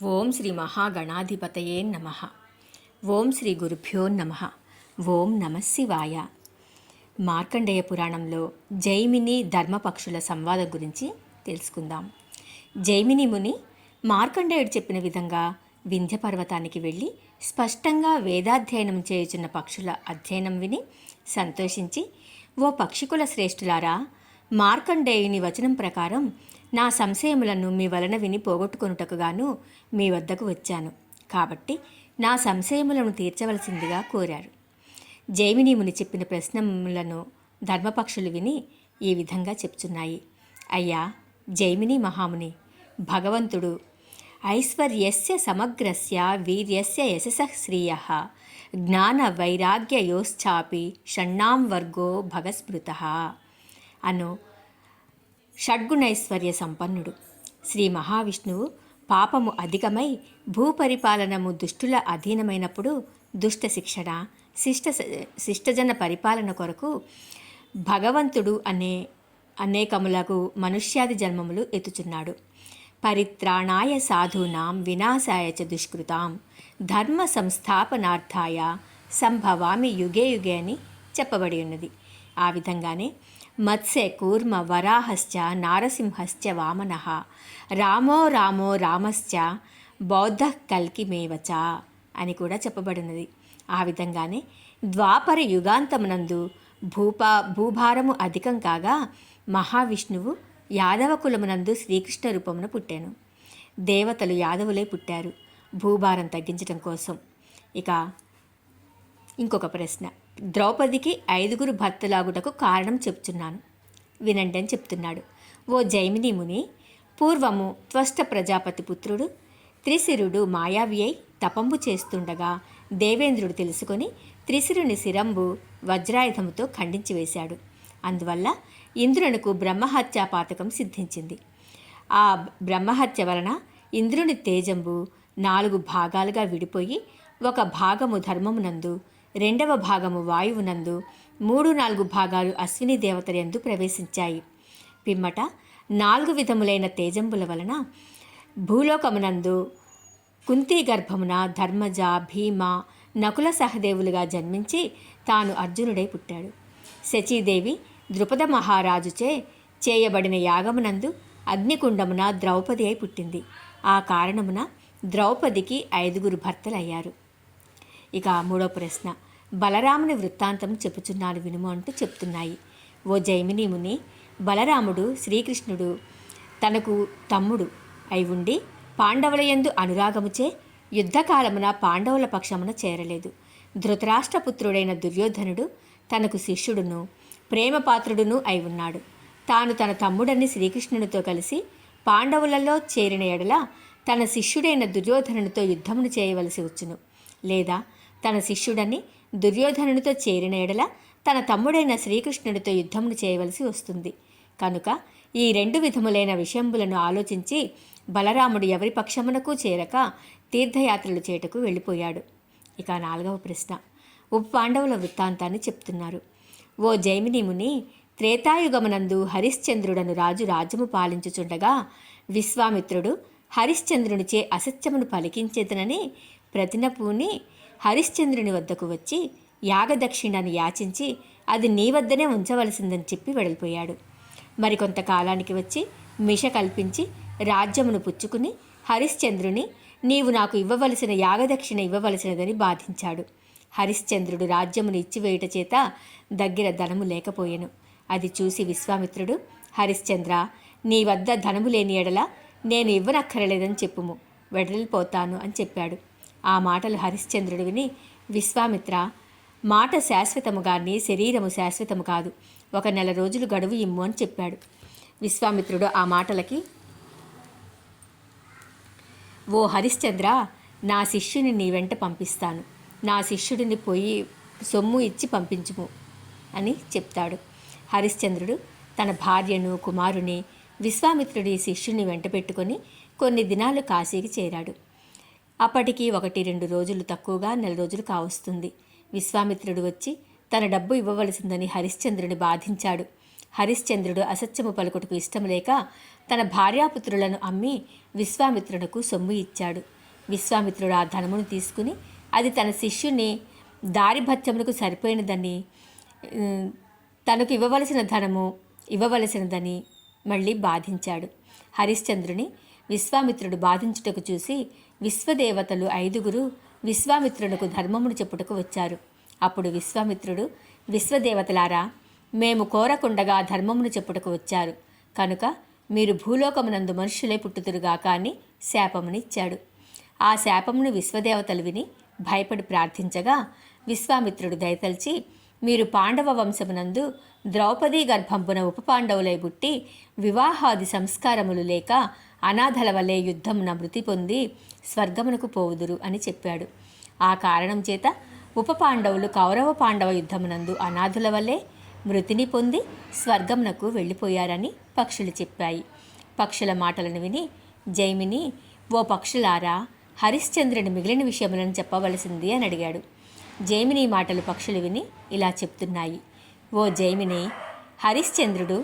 ఓం శ్రీ మహాగణాధిపతయే నమ. ఓం శ్రీ గురుభ్యో నమ. ఓం నమ శివాయ. మార్కండేయ పురాణంలో జైమిని ధర్మపక్షుల సంవాదం గురించి తెలుసుకుందాం. జైమిని ముని మార్కండేయుడు చెప్పిన విధంగా వింధ్య పర్వతానికి వెళ్ళి స్పష్టంగా వేదాధ్యయనం చేయుచున్న పక్షుల అధ్యయనం విని సంతోషించి, ఓ పక్షికుల శ్రేష్ఠులారా, మార్కండేయుని వచనం ప్రకారం నా సంశయములను మీ వలన విని పోగొట్టుకొనుటకు గాను మీ వద్దకు వచ్చాను. కాబట్టి నా సంశయములను తీర్చవలసిందిగా కోరారు. జైమిని ముని చెప్పిన ప్రశ్నములను ధర్మపక్షులు విని ఈ విధంగా చెప్తున్నాయి. అయ్యా జైమిని మహాముని, భగవంతుడు ఐశ్వర్యస్య సమగ్రస్య వీర్యస్య యశసః శ్రియః జ్ఞాన వైరాగ్యయోశ్చాపి షణ్ణాం వర్గో భగస్మృతః అను షడ్గుణైశ్వర్య సంపన్నుడు. శ్రీ మహావిష్ణువు పాపము అధికమై భూపరిపాలనము దుష్టుల అధీనమైనప్పుడు దుష్ట శిక్షణ, శిష్టజన పరిపాలన కొరకు భగవంతుడు అనేకములకు మనుష్యాది జన్మములు ఎత్తుచున్నాడు. పరిత్రాణాయ సాధూనాం వినాశాయ చ దుష్కృతాం ధర్మ సంస్థాపనార్థాయ సంభవామి యుగే యుగే అని చెప్పబడి ఉన్నది. ఆ విధంగానే మత్స్య కూర్మ వరాహశ్చ నారసింహశ్చ వామనః రామో రామో రామశ్చ బౌద్ధ కల్కిమేవచ అని కూడా చెప్పబడినది. ఆ విధంగానే ద్వాపర యుగాంతమునందు భూభారము అధికం కాగా మహావిష్ణువు యాదవ కులమునందు శ్రీకృష్ణ రూపమున పుట్టాను. దేవతలు యాదవులే పుట్టారు భూభారం తగ్గించడం కోసం. ఇక ఇంకొక ప్రశ్న, ద్రౌపదికి 5 భర్తలాగుటకు కారణం చెప్తున్నాను వినండి అని చెప్తున్నాడు. ఓ జైమిని ముని, పూర్వము త్వష్ట ప్రజాపతి పుత్రుడు త్రిశిరుడు మాయావి అయి తపంబు చేస్తుండగా దేవేంద్రుడు తెలుసుకొని త్రిశిరుని శిరంబు వజ్రాయుధముతో ఖండించి వేశాడు. అందువల్ల ఇంద్రునికు బ్రహ్మహత్యా పాతకం సిద్ధించింది. ఆ బ్రహ్మహత్య వలన ఇంద్రుని తేజంబు 4 భాగాలుగా విడిపోయి, ఒక భాగము ధర్మమునందు, 2వ భాగము వాయువునందు, 3-4 భాగాలు అశ్విని దేవతలందు ప్రవేశించాయి. పిమ్మట 4 విధములైన తేజంబుల వలన భూలోకమునందు కుంతీ గర్భమున ధర్మజ, భీమ, నకుల సహదేవులుగా జన్మించి తాను అర్జునుడై పుట్టాడు. శచీదేవి ద్రుపద మహారాజుచే చేయబడిన యాగమునందు అగ్నికుండమున ద్రౌపది అయి పుట్టింది. ఆ కారణమున ద్రౌపదికి 5 భర్తలయ్యారు. ఇక 3వ ప్రశ్న, బలరాముని వృత్తాంతం చెప్పుచున్నాను వినుము అంటూ చెప్తున్నాయి. ఓ జైమిని ముని, బలరాముడు శ్రీకృష్ణుడు తనకు తమ్ముడు అయి ఉండి పాండవులయందు అనురాగముచే యుద్ధకాలమున పాండవుల పక్షమున చేరలేదు. ధృతరాష్ట్రపుత్రుడైన దుర్యోధనుడు తనకు శిష్యుడును ప్రేమపాత్రుడును అయి ఉన్నాడు. తాను తన తమ్ముడని శ్రీకృష్ణునితో కలిసి పాండవులలో చేరిన ఎడల తన శిష్యుడైన దుర్యోధనునితో యుద్ధమును చేయవలసి వచ్చును, లేదా తన శిష్యుడని దుర్యోధనునితో చేరిన ఎడల తన తమ్ముడైన శ్రీకృష్ణుడితో యుద్ధమును చేయవలసి వస్తుంది. కనుక ఈ 2 విధములైన విషయంబులను ఆలోచించి బలరాముడు ఎవరి పక్షమునకు చేరక తీర్థయాత్రలు చేటకు వెళ్ళిపోయాడు. ఇక 4వ ప్రశ్న, ఉప పాండవుల వృత్తాంతాన్ని చెప్తున్నారు. ఓ జైమిని ముని, త్రేతాయుగమునందు హరిశ్చంద్రుడను రాజు రాజ్యము పాలించుచుండగా విశ్వామిత్రుడు హరిశ్చంద్రునిచే అసత్యమును పలికించేదనని ప్రతినపూని హరిశ్చంద్రుని వద్దకు వచ్చి యాగదక్షిణాన్ని యాచించి అది నీ వద్దనే ఉంచవలసిందని చెప్పి వెడలిపోయాడు. మరికొంతకాలానికి వచ్చి మిష కల్పించి రాజ్యమును పుచ్చుకుని హరిశ్చంద్రుని నీవు నాకు ఇవ్వవలసిన యాగదక్షిణ ఇవ్వవలసినదని బాధించాడు. హరిశ్చంద్రుడు రాజ్యమును ఇచ్చివేయుట చేత దగ్గర ధనము లేకపోయెను. అది చూసి విశ్వామిత్రుడు, హరిశ్చంద్ర, నీ వద్ద ధనము లేని ఎడల నేను ఇవ్వనక్కరలేదని చెప్పుము, వెడలిపోతాను అని చెప్పాడు. ఆ మాటలు హరిశ్చంద్రుడు విని, విశ్వామిత్ర, మాట శాశ్వతము గాని శరీరము శాశ్వతము కాదు, 1 నెల రోజులు గడువు ఇమ్ము అని చెప్పాడు. విశ్వామిత్రుడు ఆ మాటలకి, ఓ హరిశ్చంద్ర, నా శిష్యుని నీ వెంట పంపిస్తాను, నా శిష్యుడిని పోయి సొమ్ము ఇచ్చి పంపించుము అని చెప్తాడు. హరిశ్చంద్రుడు తన భార్యను కుమారుని విశ్వామిత్రుడి శిష్యుని వెంట పెట్టుకొని కొన్ని దినాలు కాశీకి చేరాడు. అప్పటికి 1-2 రోజులు తక్కువగా 1 నెల రోజులు కావస్తుంది. విశ్వామిత్రుడు వచ్చి తన డబ్బు ఇవ్వవలసిందని హరిశ్చంద్రుని బాధించాడు. హరిశ్చంద్రుడు అసత్యము పలుకుటకు ఇష్టం లేక తన భార్యాపుత్రులను అమ్మి విశ్వామిత్రునకు సొమ్ము ఇచ్చాడు. విశ్వామిత్రుడు ఆ ధనమును తీసుకుని అది తన శిష్యుని దారిభత్యములకు సరిపోయినదని, తనకు ఇవ్వవలసినదని మళ్ళీ బాధించాడు. హరిశ్చంద్రుని విశ్వామిత్రుడు బాధించుటకు చూసి విశ్వదేవతలు 5 విశ్వామిత్రునకు ధర్మమును చెప్పుటకు వచ్చారు. అప్పుడు విశ్వామిత్రుడు, విశ్వదేవతలారా, మేము కోరకుండగా ధర్మమును చెప్పుటకు వచ్చారు కనుక మీరు భూలోకమునందు మనుష్యులే పుట్టుతురుగాక అని శాపమునిచ్చాడు. ఆ శాపమును విశ్వదేవతలు విని భయపడి ప్రార్థించగా విశ్వామిత్రుడు దయతల్చి, మీరు పాండవ వంశమునందు ద్రౌపదీ గర్భంపున ఉపపాండవులై పుట్టి వివాహాది సంస్కారములు లేక అనాథల వలె యుద్ధమున మృతి పొంది స్వర్గమునకు పోవుదురు అని చెప్పాడు. ఆ కారణం చేత ఉపపాండవులు కౌరవ పాండవ యుద్ధమునందు అనాథుల వలె మృతిని పొంది స్వర్గమునకు వెళ్ళిపోయారని పక్షులు చెప్పాయి. పక్షుల మాటలను విని జైమిని, ఓ పక్షులారా, హరిశ్చంద్రుని మిగిలిన విషయములను చెప్పవలసింది అని అడిగాడు. జైమిని మాటలు పక్షులు విని ఇలా చెప్తున్నాయి. ఓ జైమిని, హరిశ్చంద్రుడు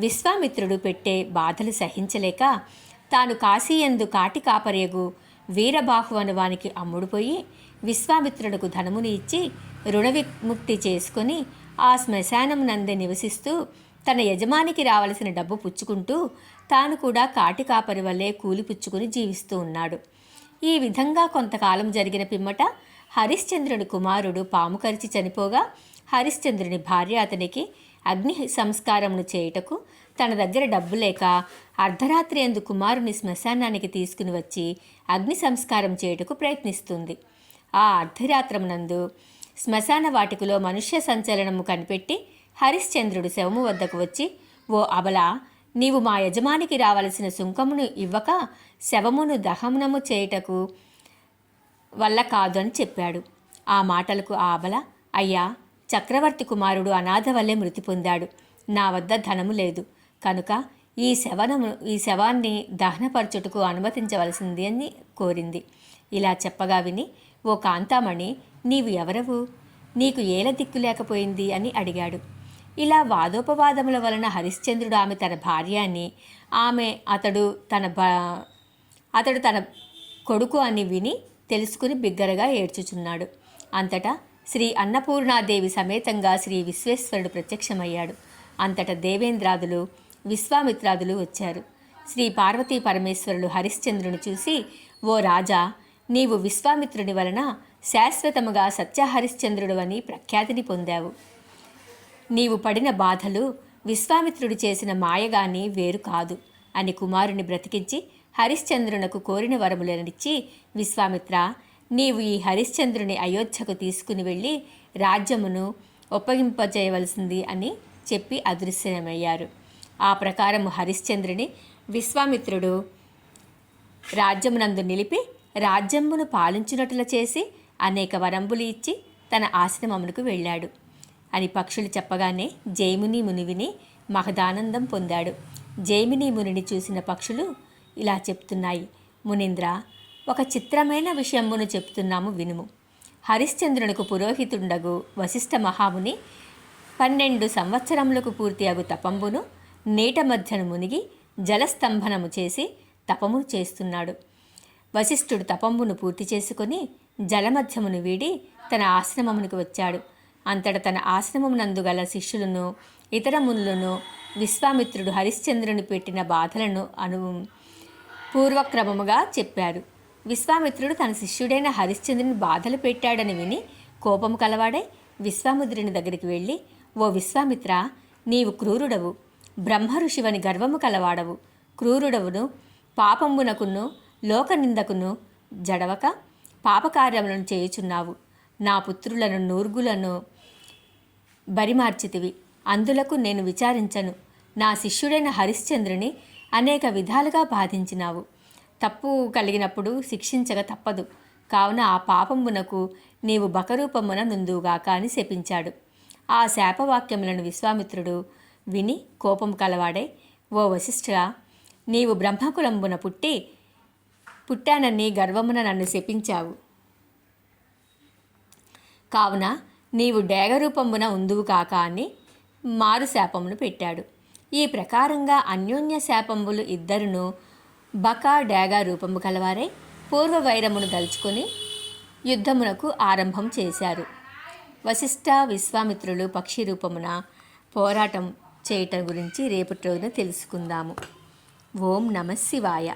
విశ్వామిత్రుడు పెట్టే బాధలు సహించలేక తాను కాశీయందు కాటి కాపరియగు వీరబాహు వానికి అమ్ముడుపోయి విశ్వామిత్రుడుకు ధనముని ఇచ్చి రుణ విముక్తి చేసుకొని ఆ శ్మశానం నందే నివసిస్తూ తన యజమానికి రావలసిన డబ్బు పుచ్చుకుంటూ తాను కూడా కాటి కాపరి వల్లే కూలిపుచ్చుకుని జీవిస్తూ ఉన్నాడు. ఈ విధంగా కొంతకాలం జరిగిన పిమ్మట హరిశ్చంద్రుడి కుమారుడు పాము కరిచి చనిపోగా హరిశ్చంద్రుని భార్య అతనికి అగ్ని సంస్కారమును చేయుటకు తన దగ్గర డబ్బు లేక అర్ధరాత్రి యందు కుమారుని శ్మశానానికి తీసుకుని వచ్చి అగ్ని సంస్కారం చేయుటకు ప్రయత్నిస్తుంది. ఆ అర్ధరాత్రమునందు శ్మశాన వాటికలో మనుష్య సంచలనము కనిపెట్టి హరిశ్చంద్రుడు శవము వద్దకు వచ్చి, ఓ అబల, నీవు మా యజమానికి రావలసిన సుంకమును ఇవ్వక శవమును దహనము చేయుటకు వల్ల కాదు అని చెప్పాడు. ఆ మాటలకు ఆ అబల, అయ్యా, చక్రవర్తి కుమారుడు అనాథ వల్లే మృతి పొందాడు. నా వద్ద ధనము లేదు కనుక ఈ శవాన్ని దహనపరచుటకు అనుమతించవలసింది అని కోరింది. ఇలా చెప్పగా విని, ఓ కాంతామణి, నీవు ఎవరవు? నీకు ఏల దిక్కు లేకపోయింది అని అడిగాడు. ఇలా వాదోపవాదముల వలన హరిశ్చంద్రుడు ఆమె తన భార్య అని, అతడు తన కొడుకు అని విని తెలుసుకుని బిగ్గరగా ఏడ్చుచున్నాడు. అంతటా శ్రీ అన్నపూర్ణాదేవి సమేతంగా శ్రీ విశ్వేశ్వరుడు ప్రత్యక్షమయ్యాడు. అంతటా దేవేంద్రాదులు విశ్వామిత్రాదులు వచ్చారు. శ్రీ పార్వతీ పరమేశ్వరులు హరిశ్చంద్రుని చూసి, ఓ రాజా, నీవు విశ్వామిత్రుని వలన శాశ్వతముగా సత్యహరిశ్చంద్రుడు అని ప్రఖ్యాతిని పొందావు. నీవు పడిన బాధలు విశ్వామిత్రుడు చేసిన మాయగాని వేరు కాదు అని కుమారుని బ్రతికించి హరిశ్చంద్రునకు కోరిన వరములనిచ్చి, విశ్వామిత్ర, నీవు ఈ హరిశ్చంద్రుని అయోధ్యకు తీసుకుని వెళ్ళి రాజ్యమును ఒప్పగింపజేయవలసింది అని చెప్పి అదృశ్యమయ్యారు. ఆ ప్రకారము హరిశ్చంద్రుని విశ్వామిత్రుడు రాజ్యమునందు నిలిపి రాజ్యమును పాలించునట్ల చేసి అనేక వరంబులు ఇచ్చి తన ఆశ్రమమునకు వెళ్ళాడు అని పక్షులు చెప్పగానే జైమిని ముని విని మహదానందం పొందాడు. జైమిని మునిని చూసిన పక్షులు ఇలా చెప్తున్నాయి. మునీంద్ర, ఒక చిత్రమైన విషయమును చెప్తున్నాము వినుము. హరిశ్చంద్రునికి పురోహితుండగు వశిష్ఠ మహాముని 12 సంవత్సరములకు పూర్తి అగు తపంబును నీట మధ్యను మునిగి జలస్తంభనము చేసి తపము చేస్తున్నాడు. వశిష్ఠుడు తపంబును పూర్తి చేసుకొని జలమధ్యమును వీడి తన ఆశ్రమమునికి వచ్చాడు. అంతట తన ఆశ్రమమునందు గల శిష్యులను ఇతర మునులను విశ్వామిత్రుడు హరిశ్చంద్రుని పెట్టిన బాధలను పూర్వక్రమముగా చెప్పారు. విశ్వామిత్రుడు తన శిష్యుడైన హరిశ్చంద్రుని బాధలు పెట్టాడని విని కోపము కలవాడై విశ్వామిత్రుని దగ్గరికి వెళ్ళి, ఓ విశ్వామిత్ర, నీవు క్రూరుడవు, బ్రహ్మ ఋషివని గర్వము కలవాడవు, క్రూరుడవును, పాపంబునకును లోకనిందకును జడవక పాపకార్యములను చేయుచున్నావు. నా పుత్రులను నూర్గులను బరిమార్చితివి. అందులకు నేను విచారించను. నా శిష్యుడైన హరిశ్చంద్రుని అనేక విధాలుగా బాధించినావు. తప్పు కలిగినప్పుడు శిక్షించక తప్పదు. కావున ఆ పాపంబునకు నీవు బకరూపమున నుందుగాక అని శపించాడు. ఆ శాపవాక్యములను విశ్వామిత్రుడు విని కోపం కలవాడే, ఓ వశిష్ఠ, నీవు బ్రహ్మకులంబున పుట్టానని గర్వమున నన్ను శపించావు. కావున నీవు డేగరూపంబున ఉందువు కాక అని మారు శాపమును పెట్టాడు. ఈ ప్రకారంగా అన్యోన్య శాపంబులు ఇద్దరును బకా డాగా రూపము కలవారై పూర్వ వైరమును దలుచుకొని యుద్ధమునకు ఆరంభం చేశారు. వశిష్ఠ విశ్వామిత్రులు పక్షి రూపమున పోరాటం చేయటం గురించి రేపటి రోజున తెలుసుకుందాము. ఓం నమ శివాయ.